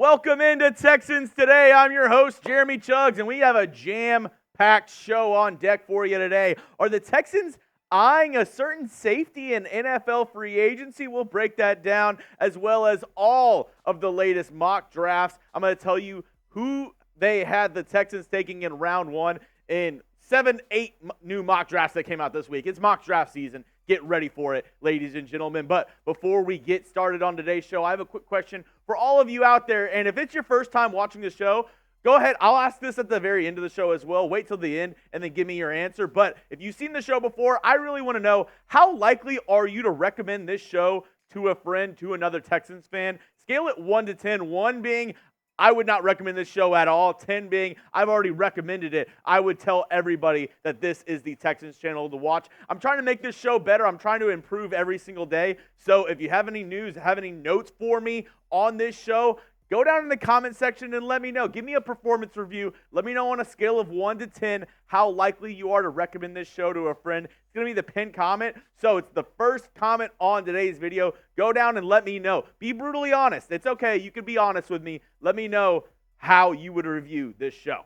Welcome into Texans Today. I'm your host, Jeremy Chuggs, and we have a jam-packed show on deck for you today. Are the Texans eyeing a certain safety in NFL free agency? We'll break that down, as well as all of the latest mock drafts. I'm going to tell you who they had the Texans taking in round one in 7-8 new mock drafts that came out this week. It's mock draft season. Get ready for it, ladies and gentlemen. But before we get started on today's show, I have a quick question for all of you out there. And if it's your first time watching the show, go ahead. I'll ask this at the very end of the show as well. Wait till the end and then give me your answer. But if you've seen the show before, I really want to know, how likely are you to recommend this show to a friend, to another Texans fan? Scale it 1 to 10, 1 being I would not recommend this show at all, 10 being I've already recommended it. I would tell everybody that this is the Texans channel to watch. I'm trying to make this show better. I'm trying to improve every single day. So if you have any news, have any notes for me on this show, go down in the comment section and let me know. Give me a performance review. Let me know on a scale of 1 to 10 how likely you are to recommend this show to a friend. It's going to be the pinned comment. So it's the first comment on today's video. Go down and let me know. Be brutally honest. It's okay. You can be honest with me. Let me know how you would review this show.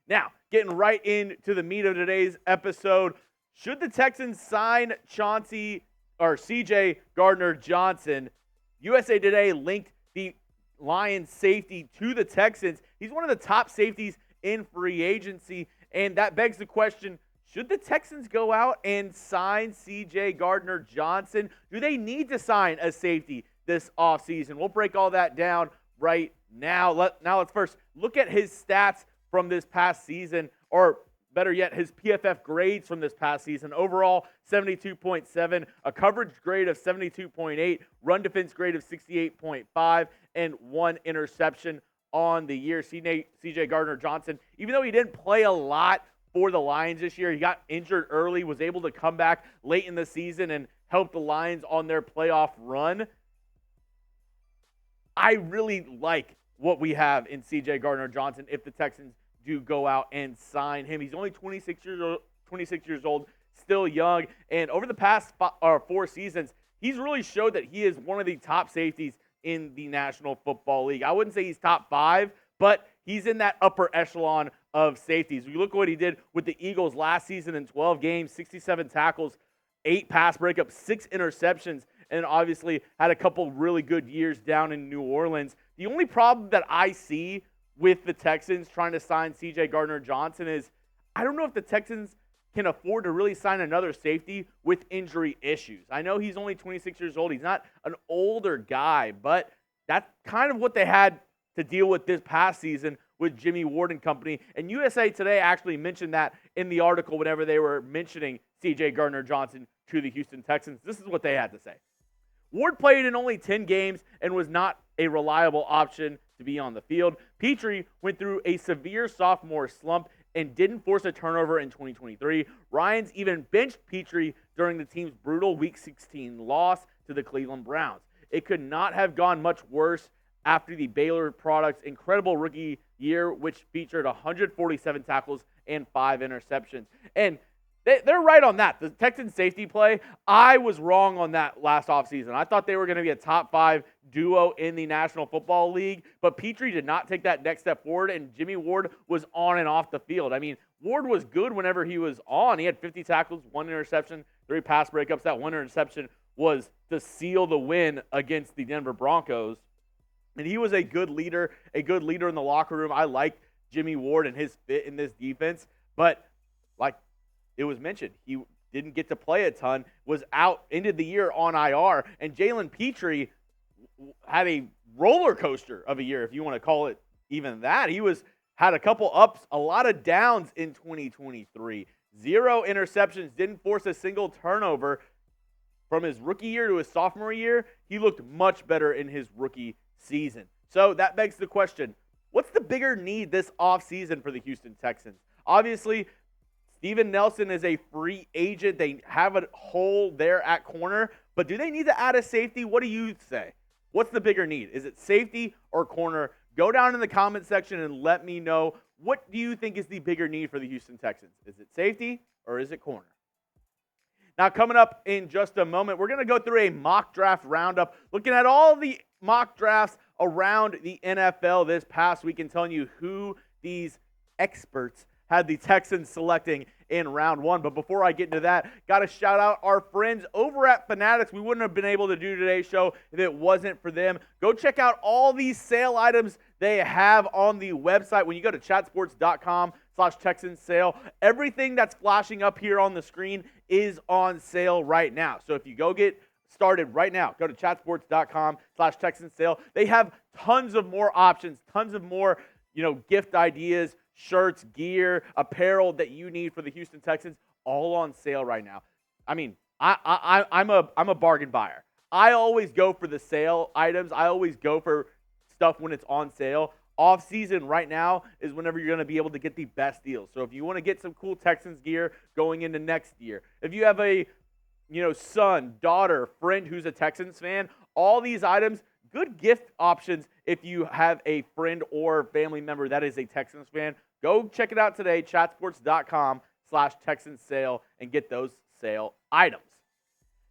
Now, getting right into the meat of today's episode. Should the Texans sign CJ Gardner-Johnson? USA Today linked the Lions safety to the Texans. He's one of the top safeties in free agency, and that begs the question, should the Texans go out and sign CJ Gardner-Johnson? Do they need to sign a safety this offseason? We'll break all that down right now. Let's first look at his stats from this past season, or better yet, his PFF grades from this past season. Overall, 72.7, a coverage grade of 72.8, run defense grade of 68.5, and 1 interception on the year. CJ Gardner-Johnson, even though he didn't play a lot for the Lions this year, he got injured early, was able to come back late in the season and help the Lions on their playoff run. I really like what we have in CJ Gardner-Johnson if the Texans do go out and sign him. He's only 26 years old, still young, and over the past 4 seasons, he's really showed that he is one of the top safeties in the National Football League. I wouldn't say he's top 5, but he's in that upper echelon of safeties. You look at what he did with the Eagles last season in 12 games, 67 tackles, 8 pass breakups, 6 interceptions, and obviously had a couple really good years down in New Orleans. The only problem that I see with the Texans trying to sign CJ Gardner-Johnson is I don't know if the Texans can afford to really sign another safety with injury issues. I know he's only 26 years old. He's not an older guy, but that's kind of what they had to deal with this past season with Jimmie Ward and company. And USA Today actually mentioned that in the article whenever they were mentioning CJ Gardner-Johnson to the Houston Texans. This is what they had to say. Ward played in only 10 games and was not a reliable option to be on the field. Pitre went through a severe sophomore slump and didn't force a turnover in 2023. Ryans even benched Pitre during the team's brutal Week 16 loss to the Cleveland Browns. It could not have gone much worse after the Baylor product's incredible rookie year, which featured 147 tackles and 5 interceptions. And they're right on that. The Texans safety play, I was wrong on that last offseason. I thought they were going to be a top 5 duo in the National Football League, but Pitre did not take that next step forward, and Jimmie Ward was on and off the field. I mean, Ward was good whenever he was on. He had 50 tackles, 1 interception, 3 pass breakups. That 1 interception was to seal the win against the Denver Broncos. And he was a good leader in the locker room. I liked Jimmie Ward and his fit in this defense, but like it was mentioned, he didn't get to play a ton, was out, ended the year on IR, and Jalen Pitre had a roller coaster of a year, if you want to call it even that. He had a couple ups, a lot of downs in 2023. 0 interceptions, didn't force a single turnover. From his rookie year to his sophomore year, he looked much better in his rookie season. So that begs the question, what's the bigger need this offseason for the Houston Texans? Obviously, Steven Nelson is a free agent. They have a hole there at corner, but do they need to add a safety? What do you say? What's the bigger need? Is it safety or corner? Go down in the comment section and let me know, what do you think is the bigger need for the Houston Texans? Is it safety or is it corner? Now, coming up in just a moment, we're going to go through a mock draft roundup, looking at all the mock drafts around the NFL this past week and telling you who these experts had the Texans selecting in round 1. But before I get into that, got to shout out our friends over at Fanatics. We wouldn't have been able to do today's show if it wasn't for them. Go check out all these sale items they have on the website. When you go to chatsports.com/Texans sale, everything that's flashing up here on the screen is on sale right now. So if you go get started right now, go to chatsports.com/Texans sale. They have tons of more options, tons of more, gift ideas, shirts, gear, apparel that you need for the Houston Texans, all on sale right now. I mean, I'm a bargain buyer. I always go for the sale items. I always go for stuff when it's on sale. Off season right now is whenever you're going to be able to get the best deals. So if you want to get some cool Texans gear going into next year, if you have a son, daughter, friend who's a Texans fan, all these items, good gift options if you have a friend or family member that is a Texans fan. Go check it out today, chatsports.com/Texans sale, and get those sale items.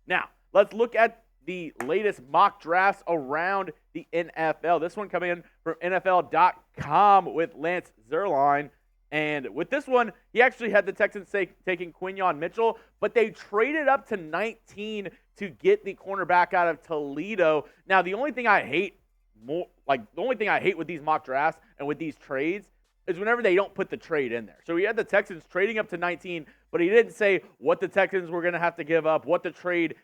Now, let's look at the latest mock drafts around the NFL. This one coming in from NFL.com with Lance Zierlein. And with this one, he actually had the Texans taking Quinyon Mitchell, but they traded up to 19 to get the cornerback out of Toledo. Now, the only thing I hate with these mock drafts and with these trades is whenever they don't put the trade in there. So he had the Texans trading up to 19, but he didn't say what the Texans were going to have to give up, what the trade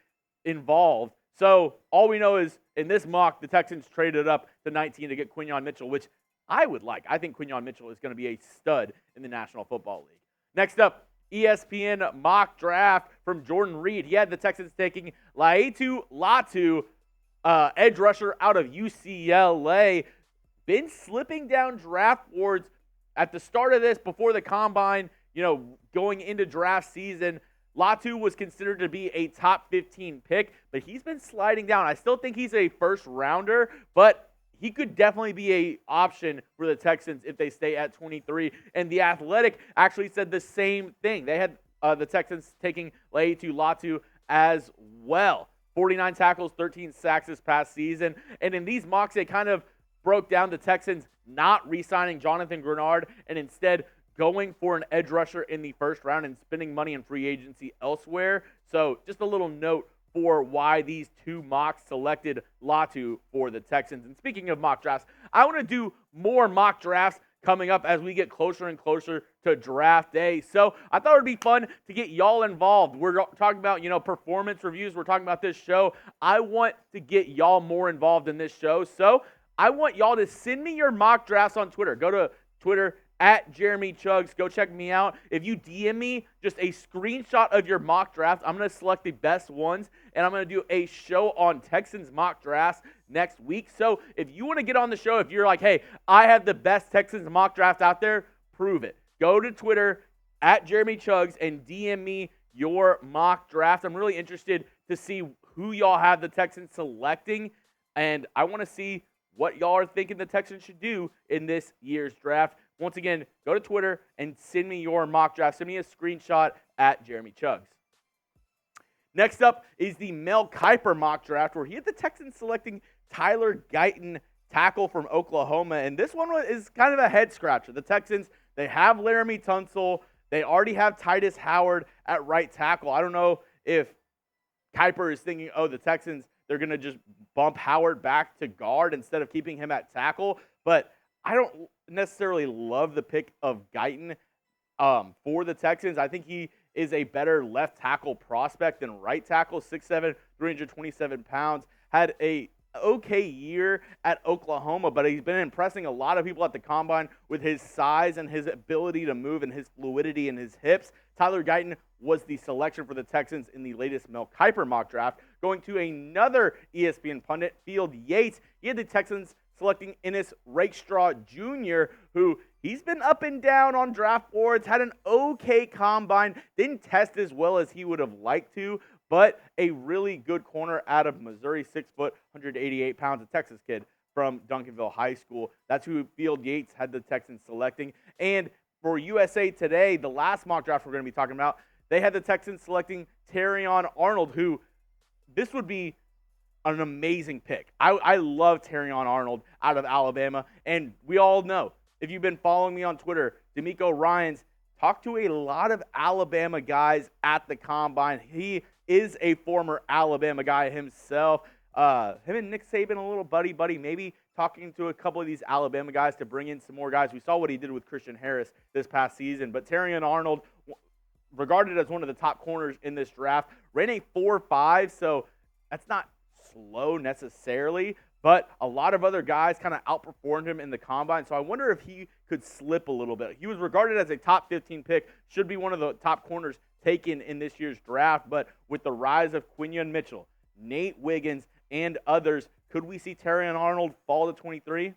involved. So all we know is in this mock, the Texans traded up to 19 to get Quinyon Mitchell, which I would like. I think Quinyon Mitchell is going to be a stud in the National Football League. Next up, ESPN mock draft from Jordan Reed. He had the Texans taking Laiatu Latu, edge rusher out of UCLA. Been slipping down draft boards at the start of this, before the combine, going into draft season. Latu was considered to be a top 15 pick, but he's been sliding down. I still think he's a first rounder, but he could definitely be an option for the Texans if they stay at 23. And The Athletic actually said the same thing. They had the Texans taking Laiatu Latu as well. 49 tackles, 13 sacks this past season. And in these mocks, they kind of broke down the Texans not re-signing Jonathan Grenard and instead going for an edge rusher in the first round and spending money in free agency elsewhere. So just a little note for why these two mocks selected Latu for the Texans. And speaking of mock drafts, I want to do more mock drafts coming up as we get closer and closer to draft day. So I thought it would be fun to get y'all involved. We're talking about, performance reviews. We're talking about this show. I want to get y'all more involved in this show. So I want y'all to send me your mock drafts on Twitter. Go to Twitter at Jeremy Chuggs. Go check me out. If you DM me just a screenshot of your mock draft, I'm going to select the best ones, and I'm going to do a show on Texans mock drafts next week. So if you want to get on the show, if you're like, hey, I have the best Texans mock draft out there, prove it. Go to Twitter at Jeremy Chuggs and DM me your mock draft. I'm really interested to see who y'all have the Texans selecting, and I want to see what y'all are thinking the Texans should do in this year's draft. Once again, go to Twitter and send me your mock draft. Send me a screenshot at Jeremy Chuggs. Next up is the Mel Kiper mock draft, where he had the Texans selecting Tyler Guyton, tackle from Oklahoma. And this one is kind of a head-scratcher. The Texans, they have Laramie Tunsil. They already have Titus Howard at right tackle. I don't know if Kiper is thinking, the Texans, they're going to just bump Howard back to guard instead of keeping him at tackle. But I don't necessarily love the pick of Guyton for the Texans. I think he is a better left tackle prospect than right tackle. 6'7", 327 pounds. Had a okay year at Oklahoma, but he's been impressing a lot of people at the combine with his size and his ability to move and his fluidity in his hips. Tyler Guyton was the selection for the Texans in the latest Mel Kiper mock draft. Going to another ESPN pundit, Field Yates. He had the Texans selecting Ennis Rakestraw Jr., who he's been up and down on draft boards, had an okay combine, didn't test as well as he would have liked to, but a really good corner out of Missouri, 6 foot, 188 pounds, a Texas kid from Duncanville High School. That's who Field Yates had the Texans selecting. And for USA Today, the last mock draft we're going to be talking about, they had the Texans selecting Terrion Arnold, who this would be an amazing pick. I love Terrion Arnold out of Alabama, and we all know, if you've been following me on Twitter, DeMeco Ryans talked to a lot of Alabama guys at the Combine. He is a former Alabama guy himself. Him and Nick Saban, a little buddy, maybe talking to a couple of these Alabama guys to bring in some more guys. We saw what he did with Christian Harris this past season, but Terrion Arnold, regarded as one of the top corners in this draft, ran a 4.5, so that's not slow necessarily, but a lot of other guys kind of outperformed him in the Combine, so I wonder if he could slip a little bit. He was regarded as a top 15 pick, should be one of the top corners taken in this year's draft, but with the rise of Quinyon Mitchell, Nate Wiggins, and others, could we see Terrion Arnold fall to 23?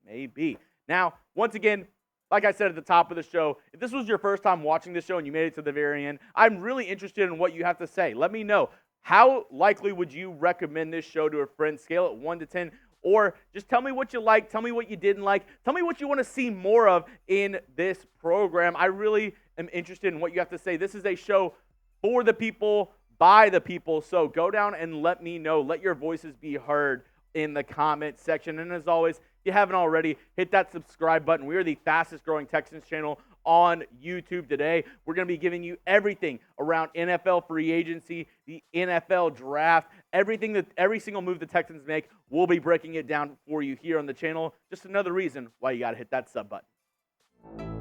Maybe. Now, once again, like I said at the top of the show, if this was your first time watching this show and you made it to the very end, I'm really interested in what you have to say. Let me know. How likely would you recommend this show to a friend? Scale it 1 to 10. Or just tell me what you like. Tell me what you didn't like. Tell me what you want to see more of in this program. I really am interested in what you have to say. This is a show for the people, by the people. So go down and let me know. Let your voices be heard in the comment section. And as always, if you haven't already, hit that subscribe button. We are the fastest growing Texans channel on YouTube today. We're going to be giving you everything around NFL free agency, the NFL draft, every single move the Texans make. We'll be breaking it down for you here on the channel. Just another reason why you got to hit that sub button.